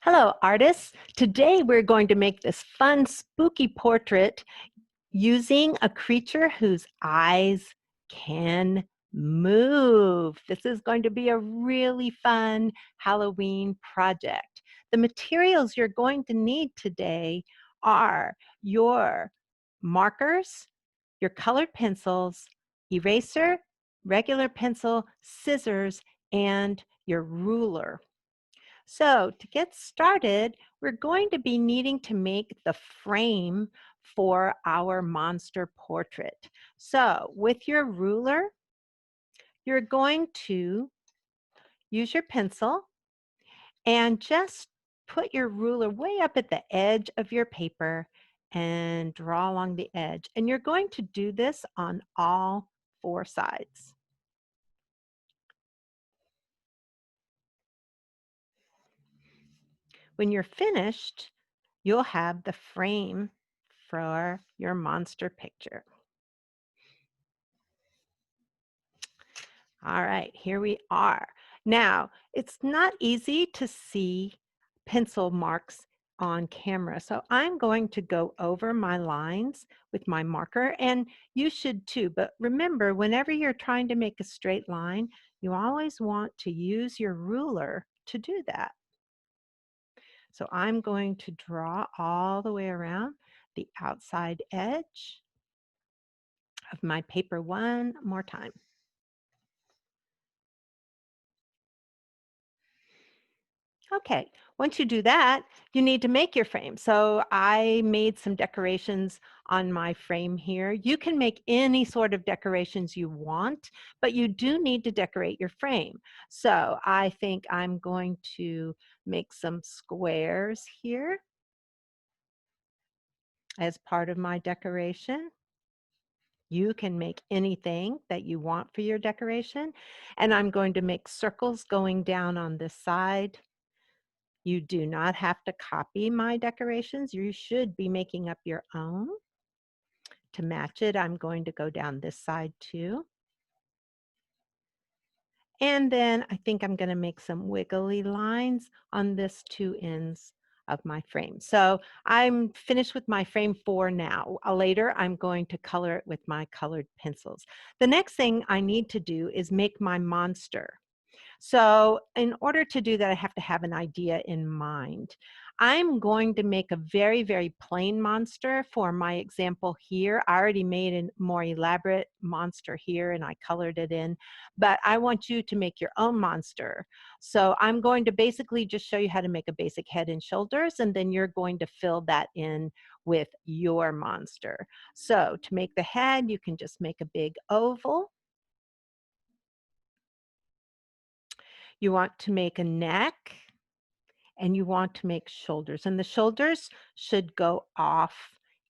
Hello, artists. Today we're going to make this fun, spooky portrait using a creature whose eyes can move. This is going to be a really fun Halloween project. The materials you're going to need today are your markers, your colored pencils, eraser, regular pencil, scissors, and your ruler. So to get started, we're going to be needing to make the frame for our monster portrait. So with your ruler, you're going to use your pencil and just put your ruler way up at the edge of your paper and draw along the edge. And you're going to do this on all four sides. When you're finished, you'll have the frame for your monster picture. All right, here we are. Now, it's not easy to see pencil marks on camera, so I'm going to go over my lines with my marker, and you should too. But remember, whenever you're trying to make a straight line, you always want to use your ruler to do that. So I'm going to draw all the way around the outside edge of my paper one more time. Okay, once you do that, you need to make your frame. So I made some decorations on my frame here. You can make any sort of decorations you want, but you do need to decorate your frame. So I think I'm going to make some squares here as part of my decoration. You can make anything that you want for your decoration. And I'm going to make circles going down on this side. You do not have to copy my decorations. You should be making up your own. To match it, I'm going to go down this side too. And then I think I'm going to make some wiggly lines on this two ends of my frame. So I'm finished with my frame for now. Later, I'm going to color it with my colored pencils. The next thing I need to do is make my monster. So in order to do that, I have to have an idea in mind. I'm going to make a very, very plain monster for my example here. I already made a more elaborate monster here and I colored it in, but I want you to make your own monster. So I'm going to basically just show you how to make a basic head and shoulders, and then you're going to fill that in with your monster. So to make the head, you can just make a big oval. You want to make a neck, and you want to make shoulders, and the shoulders should go off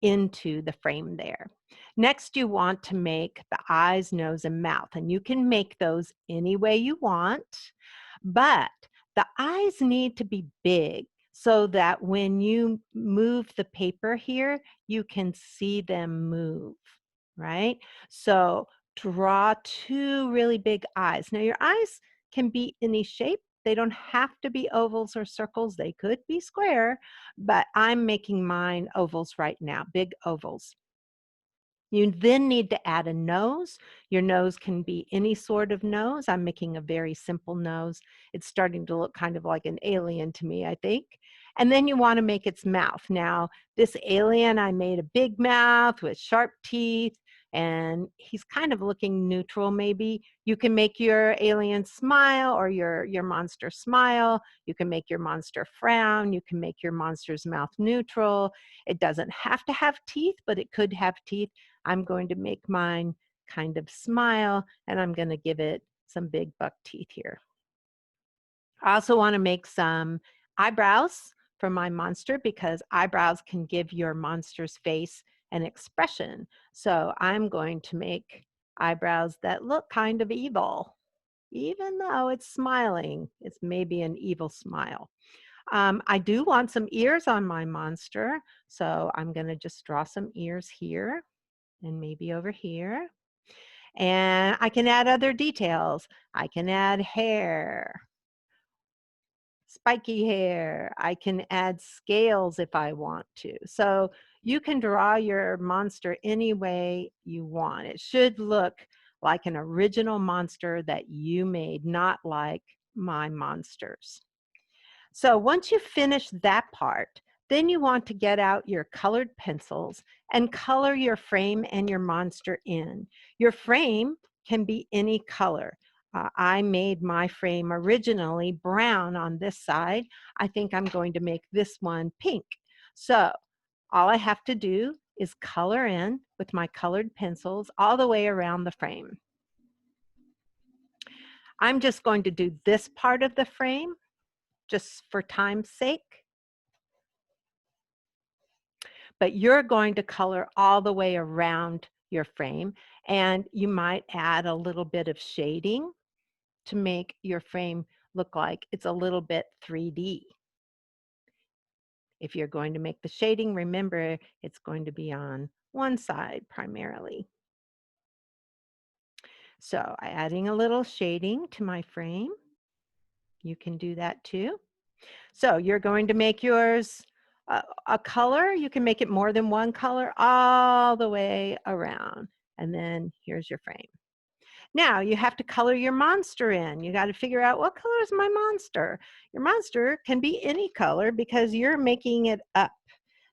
into the frame there. Next, you want to make the eyes, nose, and mouth, and you can make those any way you want, but the eyes need to be big so that when you move the paper here, you can see them move, right? So draw two really big eyes. Now your eyes can be any shape. They don't have to be ovals or circles. They could be square, but I'm making mine ovals right now, big ovals. You then need to add a nose. Your nose can be any sort of nose. I'm making a very simple nose. It's starting to look kind of like an alien to me, I think. And then you want to make its mouth. Now, this alien, I made a big mouth with sharp teeth, and he's kind of looking neutral maybe. You can make your alien smile or your monster smile. You can make your monster frown. You can make your monster's mouth neutral. It doesn't have to have teeth, but it could have teeth. I'm going to make mine kind of smile, and I'm going to give it some big buck teeth here. I also want to make some eyebrows for my monster because eyebrows can give your monster's face an expression. So I'm going to make eyebrows that look kind of evil. Even though it's smiling, it's maybe an evil smile. I do want some ears on my monster, so I'm going to just draw some ears here and maybe over here. And I can add other details. I can add hair, spiky hair. I can add scales if I want to. So you can draw your monster any way you want. It should look like an original monster that you made, not like my monsters. So once you finish that part, then you want to get out your colored pencils and color your frame and your monster in. Your frame can be any color. I made my frame originally brown on this side. I think I'm going to make this one pink. So all I have to do is color in with my colored pencils all the way around the frame. I'm just going to do this part of the frame just for time's sake. But you're going to color all the way around your frame, and you might add a little bit of shading to make your frame look like it's a little bit 3D. If you're going to make the shading, remember it's going to be on one side primarily. So adding a little shading to my frame. You can do that too. So you're going to make yours a color. You can make it more than one color all the way around. And then here's your frame. Now you have to color your monster in. You got to figure out what color is my monster. Your monster can be any color because you're making it up.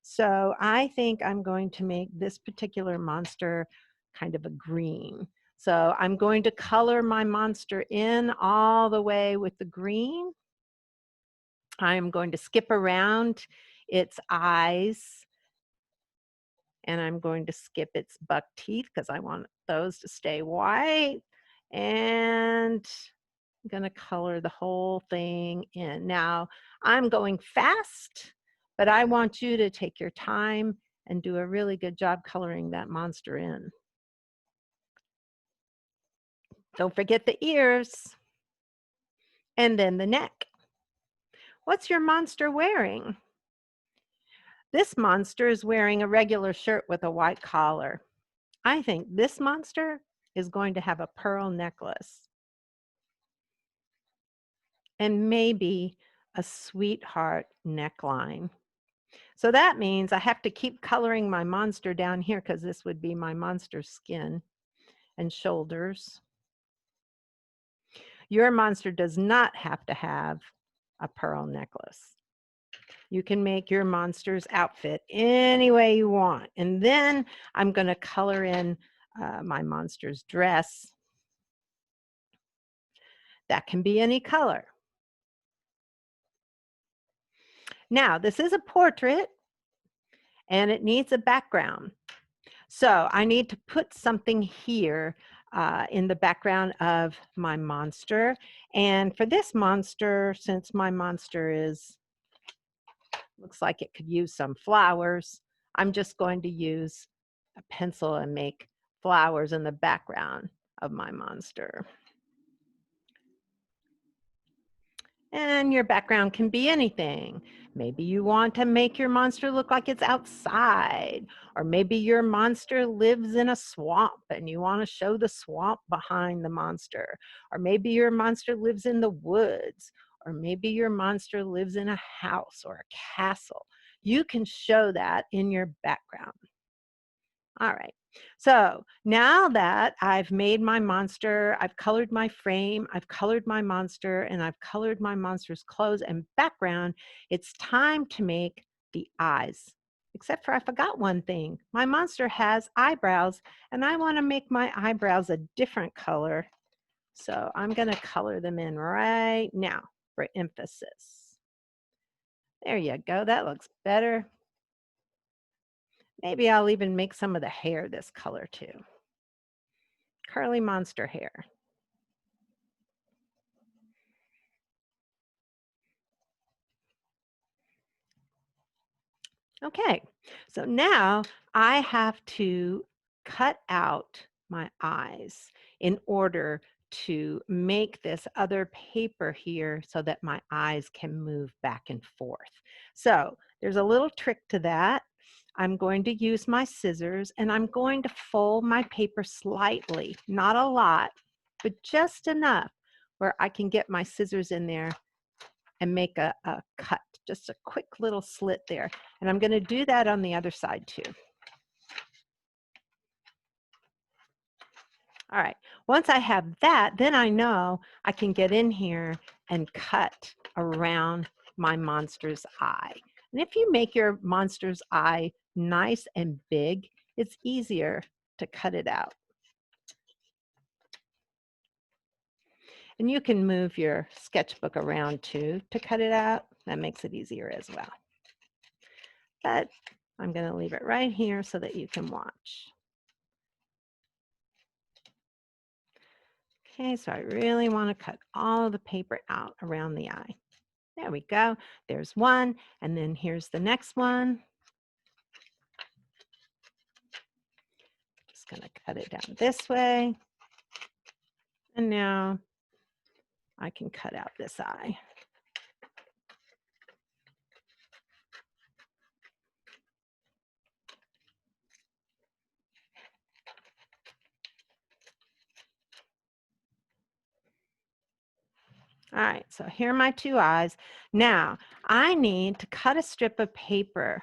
So I think I'm going to make this particular monster kind of a green. So I'm going to color my monster in all the way with the green. I'm going to skip around its eyes, and I'm going to skip its buck teeth because I want those to stay white. And I'm going to color the whole thing in. Now, I'm going fast, but I want you to take your time and do a really good job coloring that monster in. Don't forget the ears and then the neck. What's your monster wearing? This monster is wearing a regular shirt with a white collar. I think this monster is going to have a pearl necklace and maybe a sweetheart neckline. So that means I have to keep coloring my monster down here because this would be my monster's skin and shoulders. Your monster does not have to have a pearl necklace. You can make your monster's outfit any way you want. And then I'm going to color in my monster's dress. That can be any color. Now, this is a portrait and it needs a background. So I need to put something here in the background of my monster. And for this monster, since my monster looks like it could use some flowers, I'm just going to use a pencil and make flowers in the background of my monster. And your background can be anything. Maybe you want to make your monster look like it's outside, or maybe your monster lives in a swamp and you want to show the swamp behind the monster, or maybe your monster lives in the woods, or maybe your monster lives in a house or a castle. You can show that in your background. All right. So now that I've made my monster, I've colored my frame, I've colored my monster, and I've colored my monster's clothes and background, it's time to make the eyes. Except for I forgot one thing. My monster has eyebrows, and I want to make my eyebrows a different color. So I'm going to color them in right now for emphasis. There you go. That looks better. Maybe I'll even make some of the hair this color too. Curly monster hair. Okay, so now I have to cut out my eyes in order to make this other paper here so that my eyes can move back and forth. So there's a little trick to that. I'm going to use my scissors and I'm going to fold my paper slightly, not a lot, but just enough where I can get my scissors in there and make a cut, just a quick little slit there. And I'm going to do that on the other side too. All right, once I have that, then I know I can get in here and cut around my monster's eye. And if you make your monster's eye nice and big, it's easier to cut it out. And you can move your sketchbook around too to cut it out. That makes it easier as well. But I'm going to leave it right here so that you can watch. Okay, so I really want to cut all the paper out around the eye. There we go. There's one, and then here's the next one. Just going to cut it down this way. And now I can cut out this eye. All right, so here are my two eyes. Now, I need to cut a strip of paper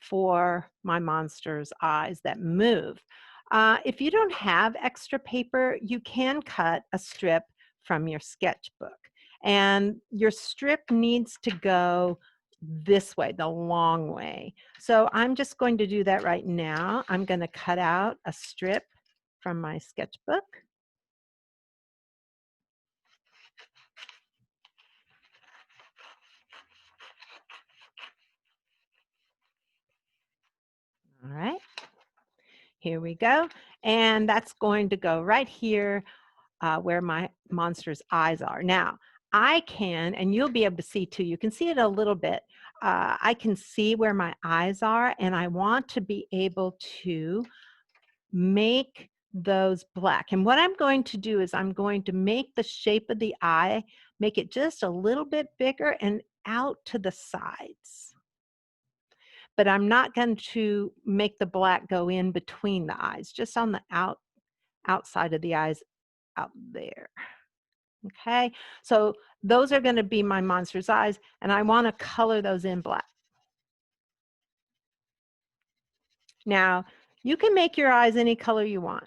for my monster's eyes that move. If you don't have extra paper, you can cut a strip from your sketchbook. And your strip needs to go this way, the long way. So I'm just going to do that right now. I'm going to cut out a strip from my sketchbook. All right, here we go. And that's going to go right here where my monster's eyes are. Now, I can, and you'll be able to see too, you can see it a little bit. I can see where my eyes are, and I want to be able to make those black. And what I'm going to do is I'm going to make the shape of the eye, make it just a little bit bigger and out to the sides. But I'm not going to make the black go in between the eyes, just on the outside of the eyes out there. Okay, so those are going to be my monster's eyes, and I want to color those in black. Now, you can make your eyes any color you want.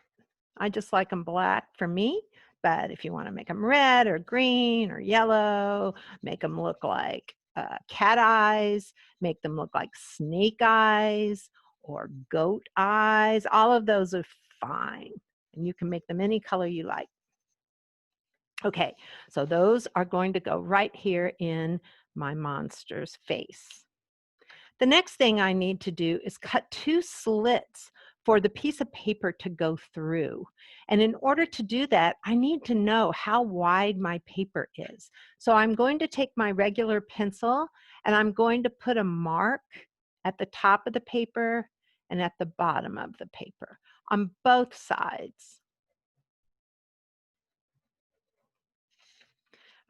I just like them black for me, but if you want to make them red or green or yellow, make them look like cat eyes, make them look like snake eyes or goat eyes, all of those are fine. And you can make them any color you like. Okay, so those are going to go right here in my monster's face. The next thing I need to do is cut two slits for the piece of paper to go through. And in order to do that, I need to know how wide my paper is. So I'm going to take my regular pencil and I'm going to put a mark at the top of the paper and at the bottom of the paper on both sides.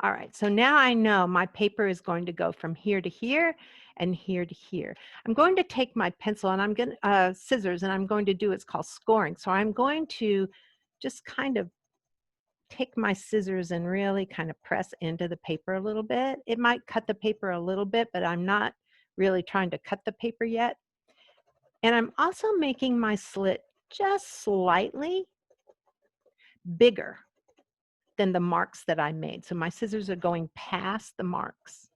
All right, so now I know my paper is going to go from here to here and here to here. I'm going to take my pencil and I'm going to, scissors, and I'm going to do what's called scoring. So I'm going to just kind of take my scissors and really kind of press into the paper a little bit. It might cut the paper a little bit, but I'm not really trying to cut the paper yet. And I'm also making my slit just slightly bigger than the marks that I made. So my scissors are going past the marks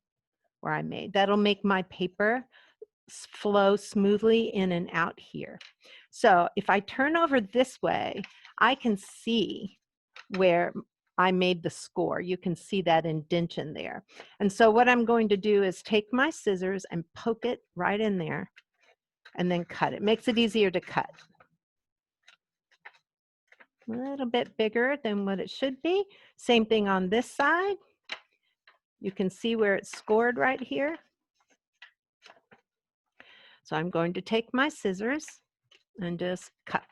where I made. That'll make my paper flow smoothly in and out here. So if I turn over this way, I can see where I made the score. You can see that indentation there. And so what I'm going to do is take my scissors and poke it right in there and then cut it. Makes it easier to cut. A little bit bigger than what it should be. Same thing on this side. You can see where it's scored right here. So I'm going to take my scissors and just cut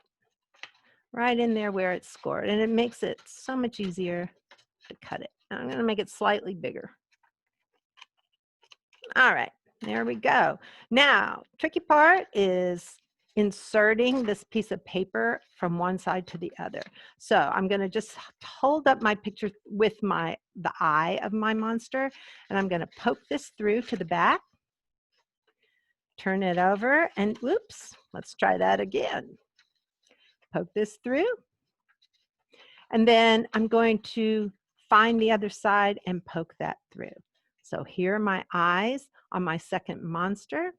right in there where it's scored. And it makes it so much easier to cut it. Now I'm going to make it slightly bigger. All right, there we go. Now, tricky part is inserting this piece of paper from one side to the other. So I'm going to just hold up my picture with the eye of my monster, and I'm going to poke this through to the back, turn it over, and whoops, let's try that again. Poke this through, and then I'm going to find the other side and poke that through. So here are my eyes on my second monster.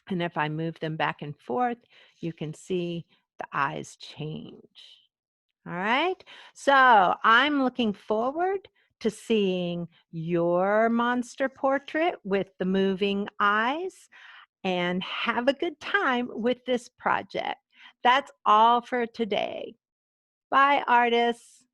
And if I move them back and forth, you can see the eyes change. All right. So I'm looking forward to seeing your monster portrait with the moving eyes, and have a good time with this project. That's all for today. Bye, artists.